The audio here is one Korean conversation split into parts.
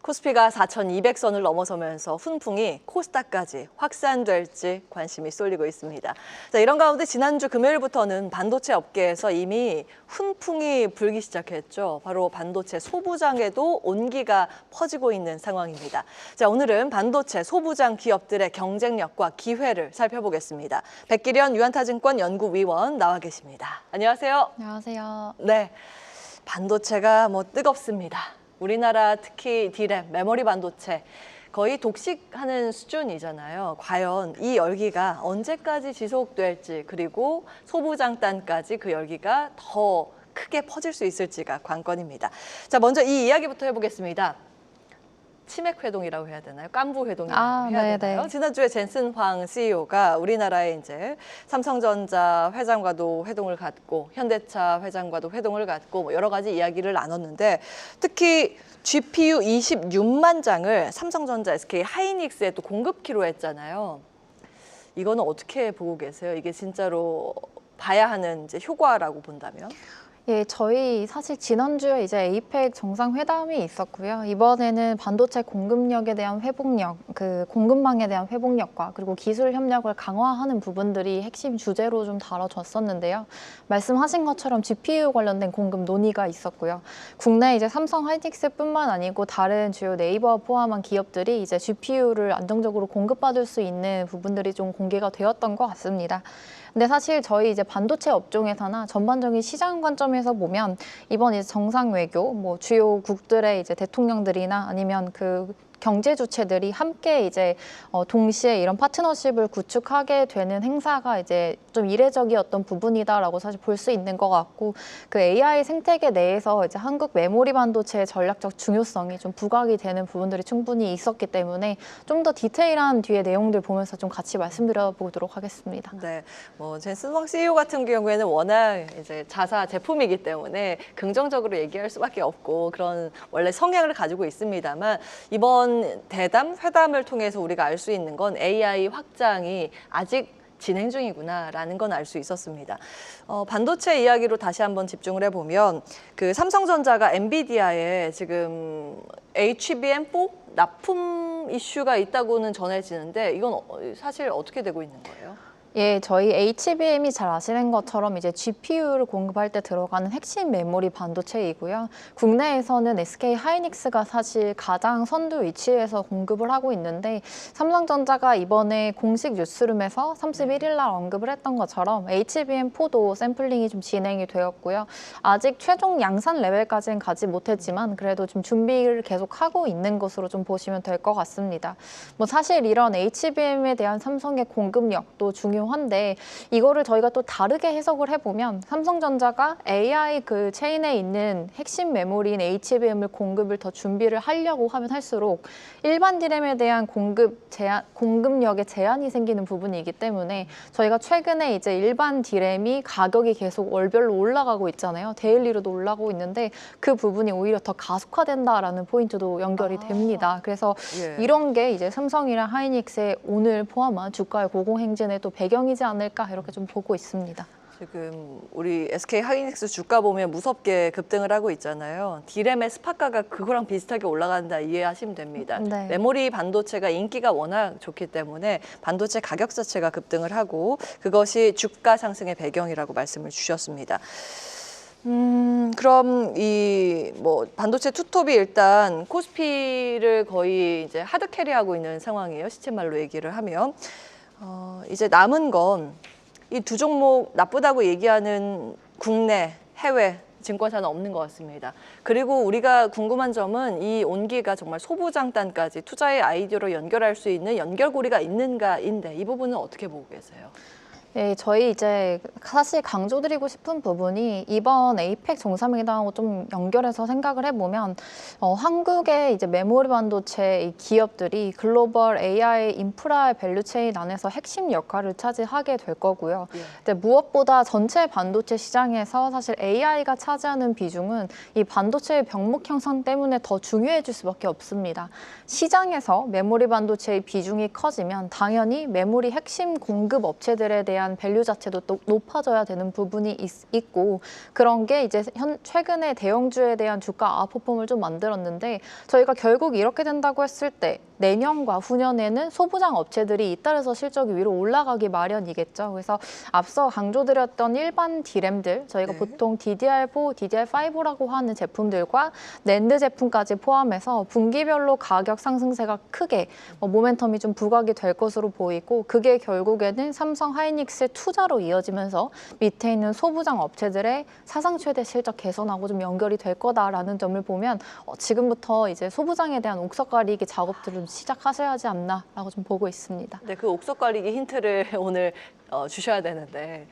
코스피가 4,200선을 넘어서면서 훈풍이 코스닥까지 확산될지 관심이 쏠리고 있습니다. 자, 이런 가운데 지난주 금요일부터는 반도체 업계에서 이미 훈풍이 불기 시작했죠. 바로 반도체 소부장에도 온기가 퍼지고 있는 상황입니다. 자, 오늘은 반도체 소부장 기업들의 경쟁력과 기회를 살펴보겠습니다. 백기련 유한타증권 연구위원 나와 계십니다. 안녕하세요. 안녕하세요. 네, 반도체가 뜨겁습니다. 우리나라 특히 D램, 메모리 반도체 거의 독식하는 수준이잖아요. 과연 이 열기가 언제까지 지속될지, 그리고 소부장단까지 그 열기가 더 크게 퍼질 수 있을지가 관건입니다. 자, 먼저 이 이야기부터 해보겠습니다. 치맥 회동이라고 해야 되나요? 깐부 회동이라고 해야 되나요? 지난주에 젠슨 황 CEO가 우리나라의 이제 삼성전자 회장과도 회동을 갖고 현대차 회장과도 회동을 갖고 여러 가지 이야기를 나눴는데, 특히 GPU 26만 장을 삼성전자, SK 하이닉스에 또 공급키로 했잖아요. 이거는 어떻게 보고 계세요? 이게 진짜로 봐야 하는 이제 효과라고 본다면? 예, 저희 사실 지난주에 이제 에이펙 정상회담이 있었고요. 이번에는 반도체 공급력에 대한 회복력, 공급망에 대한 회복력과 그리고 기술 협력을 강화하는 부분들이 핵심 주제로 좀 다뤄졌었는데요. 말씀하신 것처럼 GPU 관련된 공급 논의가 있었고요. 국내 이제 삼성 하이닉스뿐만 아니고 다른 주요 네이버 포함한 기업들이 이제 GPU를 안정적으로 공급받을 수 있는 부분들이 좀 공개가 되었던 것 같습니다. 근데 사실 저희 이제 반도체 업종에서나 전반적인 시장 관점에서 보면 이번 이제 정상 외교, 주요국들의 이제 대통령들이나 아니면 경제 주체들이 함께 이제 동시에 이런 파트너십을 구축하게 되는 행사가 이제 좀 이례적이었던 부분이다라고 사실 볼 수 있는 것 같고, 그 AI 생태계 내에서 이제 한국 메모리 반도체의 전략적 중요성이 좀 부각이 되는 부분들이 충분히 있었기 때문에 좀 더 디테일한 뒤에 내용들 보면서 좀 같이 말씀드려 보도록 하겠습니다. 네, 젠슨 황 CEO 같은 경우에는 워낙 이제 자사 제품이기 때문에 긍정적으로 얘기할 수밖에 없고 그런 원래 성향을 가지고 있습니다만, 이번 대담, 회담을 통해서 우리가 알 수 있는 건 AI 확장이 아직 진행 중이구나라는 건 알 수 있었습니다. 반도체 이야기로 다시 한번 집중을 해보면, 삼성전자가 엔비디아에 지금 HBM4 납품 이슈가 있다고는 전해지는데, 이건 사실 어떻게 되고 있는 거예요? 예, 저희 HBM이 잘 아시는 것처럼 이제 GPU를 공급할 때 들어가는 핵심 메모리 반도체이고요. 국내에서는 SK 하이닉스가 사실 가장 선두 위치에서 공급을 하고 있는데, 삼성전자가 이번에 공식 뉴스룸에서 31일 날 언급을 했던 것처럼 HBM4도 샘플링이 좀 진행이 되었고요. 아직 최종 양산 레벨까지는 가지 못했지만 그래도 좀 준비를 계속 하고 있는 것으로 좀 보시면 될 것 같습니다. 사실 이런 HBM에 대한 삼성의 공급력도 한데, 이거를 저희가 또 다르게 해석을 해보면 삼성전자가 AI 체인에 있는 핵심 메모리인 HBM을 공급을 더 준비를 하려고 하면 할수록 일반 D램에 대한 공급력에 제한이 생기는 부분이기 때문에, 저희가 최근에 이제 일반 D램이 가격이 계속 월별로 올라가고 있잖아요. 데일리로도 올라가고 있는데 그 부분이 오히려 더 가속화된다라는 포인트도 연결이 됩니다. 그래서 이런 게 이제 삼성이랑 하이닉스의 오늘 포함한 주가의 고공행진에 또 배경이지 않을까 이렇게 좀 보고 있습니다. 지금 우리 SK 하이닉스 주가 보면 무섭게 급등을 하고 있잖아요. D램의 스팟가가 그거랑 비슷하게 올라간다 이해하시면 됩니다. 네. 메모리 반도체가 인기가 워낙 좋기 때문에 반도체 가격 자체가 급등을 하고, 그것이 주가 상승의 배경이라고 말씀을 주셨습니다. 그럼 반도체 투톱이 일단 코스피를 거의 이제 하드 캐리하고 있는 상황이에요. 시쳇말로 얘기를 하면. 이제 남은 건 이 두 종목 나쁘다고 얘기하는 국내, 해외 증권사는 없는 것 같습니다. 그리고 우리가 궁금한 점은 이 온기가 정말 소부장단까지 투자의 아이디어로 연결할 수 있는 연결고리가 있는가인데, 이 부분은 어떻게 보고 계세요? 네, 저희 이제 사실 강조드리고 싶은 부분이 이번 에이펙 정상회담하고 좀 연결해서 생각을 해보면, 한국의 이제 메모리 반도체 기업들이 글로벌 AI 인프라 밸류체인 안에서 핵심 역할을 차지하게 될 거고요. 근데 무엇보다 전체 반도체 시장에서 사실 AI가 차지하는 비중은 이 반도체의 병목 형성 때문에 더 중요해질 수밖에 없습니다. 시장에서 메모리 반도체의 비중이 커지면 당연히 메모리 핵심 공급 업체들에 대한 대한 밸류 자체도 또 높아져야 되는 부분이 있고 그런 게 이제 최근에 대형주에 대한 주가 아웃퍼폼을 좀 만들었는데 저희가 결국 이렇게 된다고 했을 때 내년과 후년에는 소부장 업체들이 잇따라서 실적이 위로 올라가기 마련이겠죠. 그래서 앞서 강조드렸던 일반 D램들 저희가 네. 보통 DDR4, DDR5라고 하는 제품들과 낸드 제품까지 포함해서 분기별로 가격 상승세가 크게 모멘텀이 좀 부각이 될 것으로 보이고 그게 결국에는 삼성 하이닉스의 투자로 이어지면서 밑에 있는 소부장 업체들의 사상 최대 실적 개선하고 좀 연결이 될 거다라는 점을 보면 지금부터 이제 소부장에 대한 옥석 가리기 작업들을 시작하셔야 하지 않나라고 좀 보고 있습니다. 네, 그 옥석 가리기 힌트를 오늘 주셔야 되는데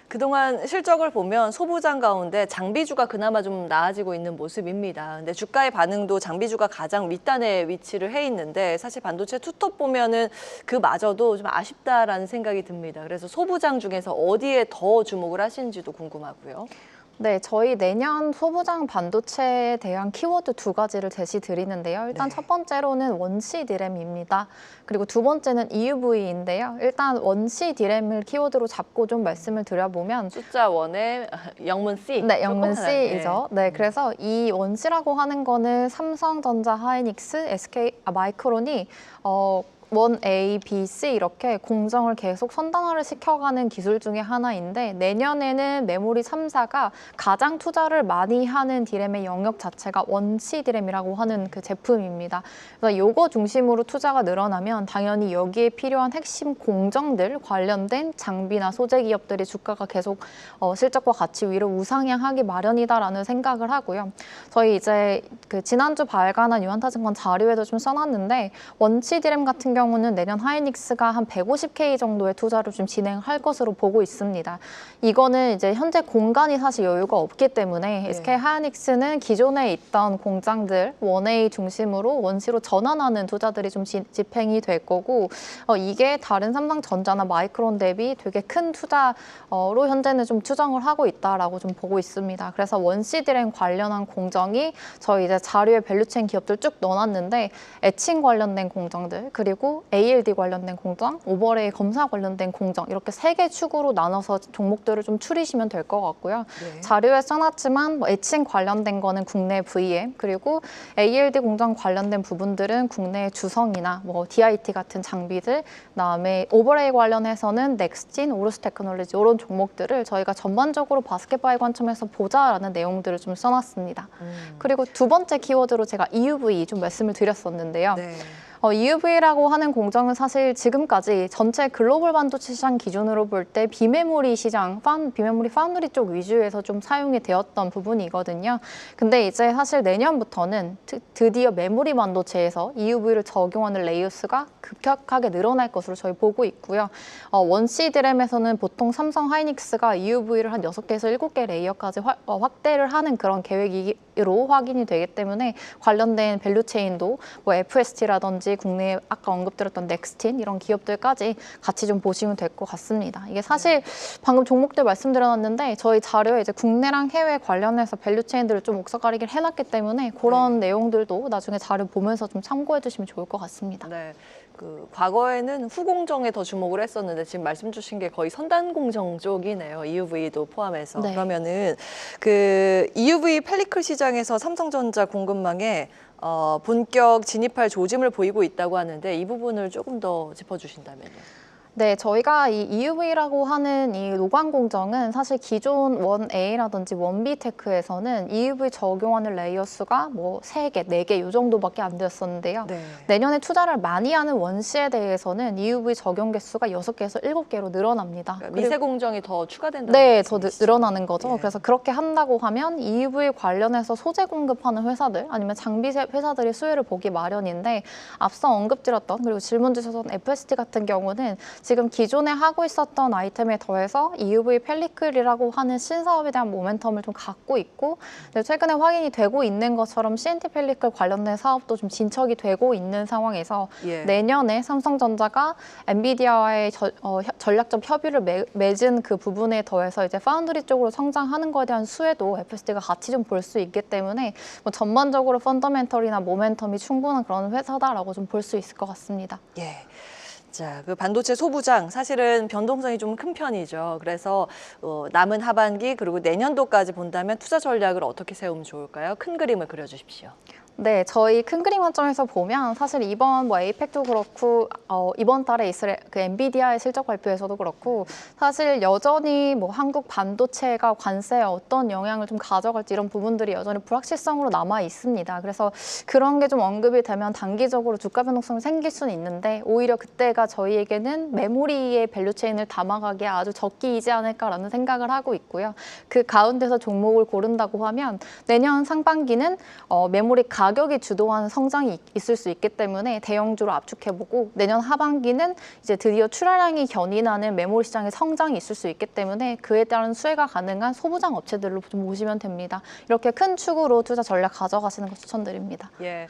그동안 실적을 보면 소부장 가운데 장비주가 그나마 좀 나아지고 있는 모습입니다. 근데 주가의 반응도 장비주가 가장 윗단에 위치를 해 있는데 사실 반도체 투톱 보면은 그마저도 좀 아쉽다라는 생각이 듭니다. 그래서 소부장 중에서 어디에 더 주목을 하시는지도 궁금하고요. 네, 저희 내년 소부장 반도체에 대한 키워드 두 가지를 제시 드리는데요. 일단 네. 첫 번째로는 원시 디램입니다. 그리고 두 번째는 EUV인데요. 일단 원시 디램을 키워드로 잡고 좀 말씀을 드려보면 숫자 1에 영문 C. 네, 영문 조금 하나, C이죠. 네, 그래서 이 원시라고 하는 거는 삼성전자, 하이닉스, 마이크론이 1A, B, C 이렇게 공정을 계속 선단화를 시켜가는 기술 중에 하나인데 내년에는 메모리 3사가 가장 투자를 많이 하는 디램의 영역 자체가 원시 디램이라고 하는 그 제품입니다. 그래서 요거 중심으로 투자가 늘어나면 당연히 여기에 필요한 핵심 공정들 관련된 장비나 소재 기업들이 주가가 계속 실적과 같이 위로 우상향하기 마련이다라는 생각을 하고요. 저희 이제 그 지난주 발간한 유한타증권 자료에도 좀 써놨는데 원시 디램 같은 경우는 내년 하이닉스가 한 150K 정도의 투자를 좀 진행할 것으로 보고 있습니다. 이거는 이제 현재 공간이 사실 여유가 없기 때문에 SK 하이닉스는 기존에 있던 공장들 1A 중심으로 원시로 전환하는 투자들이 좀 집행이 될 거고 이게 다른 삼성전자나 마이크론 대비 되게 큰 투자로 현재는 좀 추정을 하고 있다라고 좀 보고 있습니다. 그래서 원시 디램 관련한 공정이 저희 이제 자료에 밸류체인 기업들 쭉 넣어놨는데 애칭 관련된 공정들 그리고 ALD 관련된 공정, 오버레이 검사 관련된 공정 이렇게 세 개 축으로 나눠서 종목들을 좀 추리시면 될 것 같고요. 네. 자료에 써놨지만 애칭 관련된 거는 국내 VM 그리고 ALD 공정 관련된 부분들은 국내 주성이나 DIT 같은 장비들 그다음에 오버레이 관련해서는 넥스틴, 오르스 테크놀로지 이런 종목들을 저희가 전반적으로 바스켓바이 관점에서 보자라는 내용들을 좀 써놨습니다. 그리고 두 번째 키워드로 제가 EUV 좀 말씀을 드렸었는데요. 네. EUV라고 하는 공정은 사실 지금까지 전체 글로벌 반도체 시장 기준으로 볼 때 비메모리 시장, 비메모리 파운드리 쪽 위주에서 좀 사용이 되었던 부분이거든요. 근데 이제 사실 내년부터는 드디어 메모리 반도체에서 EUV를 적용하는 레이어 수가 급격하게 늘어날 것으로 저희 보고 있고요. 원시 디램에서는 보통 삼성 하이닉스가 EUV를 한 6개에서 7개 레이어까지 확대를 하는 그런 계획으로 확인이 되기 때문에 관련된 밸류체인도 FST라든지 국내에 아까 언급드렸던 넥스틴 이런 기업들까지 같이 좀 보시면 될 것 같습니다. 이게 사실 방금 종목들 말씀드렸는데 저희 자료에 이제 국내랑 해외 관련해서 밸류체인들을 좀 옥석 가리기를 해놨기 때문에 그런 내용들도 나중에 자료 보면서 좀 참고해 주시면 좋을 것 같습니다. 네. 그 과거에는 후공정에 더 주목을 했었는데 지금 말씀 주신 게 거의 선단 공정 쪽이네요. EUV도 포함해서. 네. 그러면은 그 EUV 펠리클 시장에서 삼성전자 공급망에 본격 진입할 조짐을 보이고 있다고 하는데 이 부분을 조금 더 짚어주신다면요. 네, 저희가 이 EUV라고 하는 이 노광 공정은 사실 기존 1A라든지 1B 테크에서는 EUV 적용하는 레이어 수가 3개, 4개 이 정도밖에 안 되었었는데요. 네. 내년에 투자를 많이 하는 원시에 대해서는 EUV 적용 개수가 6개에서 7개로 늘어납니다. 그러니까 미세 공정이 더 추가된다는 네, 더 말씀이시죠? 늘어나는 거죠. 예. 그래서 그렇게 한다고 하면 EUV 관련해서 소재 공급하는 회사들 아니면 장비 회사들이 수혜를 보기 마련인데 앞서 언급드렸던 그리고 질문 주셨던 FST 같은 경우는 지금 기존에 하고 있었던 아이템에 더해서 EUV 펠리클이라고 하는 신사업에 대한 모멘텀을 좀 갖고 있고 최근에 확인이 되고 있는 것처럼 CNT 펠리클 관련된 사업도 좀 진척이 되고 있는 상황에서 예. 내년에 삼성전자가 엔비디아와의 전략적 협의를 맺은 그 부분에 더해서 이제 파운드리 쪽으로 성장하는 것에 대한 수혜도 FSD가 같이 좀 볼 수 있기 때문에 전반적으로 펀더멘털이나 모멘텀이 충분한 그런 회사다라고 좀 볼 수 있을 것 같습니다. 예. 자, 그 반도체 소부장 사실은 변동성이 좀 큰 편이죠. 그래서 남은 하반기 그리고 내년도까지 본다면 투자 전략을 어떻게 세우면 좋을까요? 큰 그림을 그려주십시오. 네, 저희 큰 그림 관점에서 보면 사실 이번 뭐 에이펙도 그렇고 이번 달에 있을 그 엔비디아의 실적 발표에서도 그렇고 사실 여전히 뭐 한국 반도체가 관세에 어떤 영향을 좀 가져갈지 이런 부분들이 여전히 불확실성으로 남아 있습니다. 그래서 그런 게 좀 언급이 되면 단기적으로 주가 변동성이 생길 수는 있는데 오히려 그때가 저희에게는 메모리의 밸류체인을 담아가기에 아주 적기이지 않을까라는 생각을 하고 있고요. 그 가운데서 종목을 고른다고 하면 내년 상반기는 메모리 가격이 주도하는 성장이 있을 수 있기 때문에 대형주로 압축해보고 내년 하반기는 이제 드디어 출하량이 견인하는 메모리 시장의 성장이 있을 수 있기 때문에 그에 따른 수혜가 가능한 소부장 업체들로 좀 보시면 됩니다. 이렇게 큰 축으로 투자 전략 가져가시는 거 추천드립니다. 예.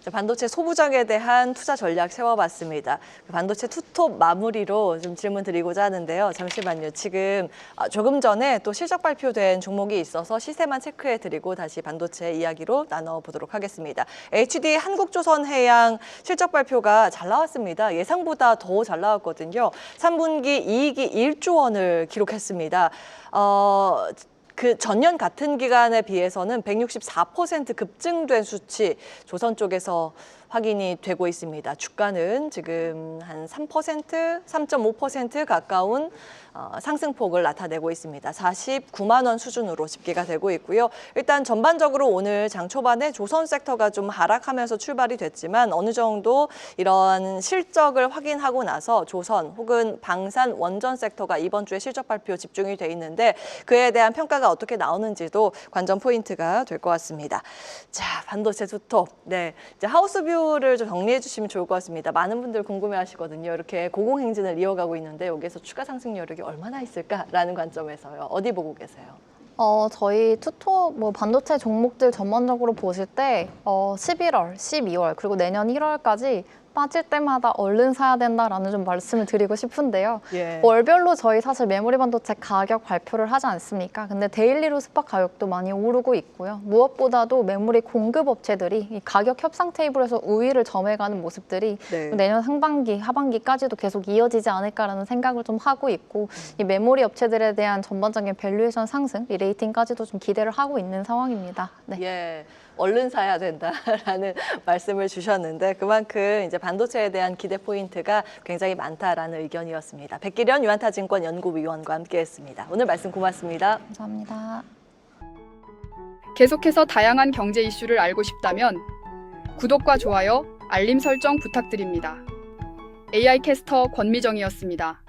자, 반도체 소부장에 대한 투자 전략 세워봤습니다. 그 반도체 투톱 마무리로 좀 질문 드리고자 하는데요. 잠시만요. 지금 조금 전에 또 실적 발표된 종목이 있어서 시세만 체크해드리고 다시 반도체 이야기로 나눠보도록 하겠습니다. HD 한국조선해양 실적 발표가 잘 나왔습니다. 예상보다 더 잘 나왔거든요. 3분기 이익이 1조 원을 기록했습니다. 그 전년 같은 기간에 비해서는 164% 급증된 수치 조선 쪽에서 확인이 되고 있습니다. 주가는 지금 한 3%, 3.5% 가까운 상승폭을 나타내고 있습니다. 49만 원 수준으로 집계가 되고 있고요. 일단 전반적으로 오늘 장 초반에 조선 섹터가 좀 하락하면서 출발이 됐지만 어느 정도 이런 실적을 확인하고 나서 조선 혹은 방산 원전 섹터가 이번 주에 실적 발표 집중이 돼 있는데 그에 대한 평가가 어떻게 나오는지도 관전 포인트가 될 것 같습니다. 자, 반도체 투톱. 네, 이제 하우스뷰를 좀 정리해 주시면 좋을 것 같습니다. 많은 분들 궁금해하시거든요. 이렇게 고공행진을 이어가고 있는데 여기에서 추가 상승 여력이 얼마나 있을까라는 관점에서요. 어디 보고 계세요? 저희 투톱 뭐 반도체 종목들 전반적으로 보실 때 11월, 12월 그리고 내년 1월까지 빠질 때마다 얼른 사야 된다라는 좀 말씀을 드리고 싶은데요. 예. 월별로 저희 사실 메모리 반도체 가격 발표를 하지 않습니까? 근데 데일리로 스팟 가격도 많이 오르고 있고요. 무엇보다도 메모리 공급 업체들이 이 가격 협상 테이블에서 우위를 점해가는 모습들이 네. 내년 상반기, 하반기까지도 계속 이어지지 않을까라는 생각을 좀 하고 있고 이 메모리 업체들에 대한 전반적인 밸류에이션 상승, 이 레이팅까지도 좀 기대를 하고 있는 상황입니다. 네. 예. 얼른 사야 된다라는 말씀을 주셨는데 그만큼 이제 반도체에 대한 기대 포인트가 굉장히 많다라는 의견이었습니다. 백기련 유한타증권 연구위원과 함께했습니다. 오늘 말씀 고맙습니다. 감사합니다. 계속해서 다양한 경제 이슈를 알고 싶다면 구독과 좋아요, 알림 설정 부탁드립니다. AI 캐스터 권미정이었습니다.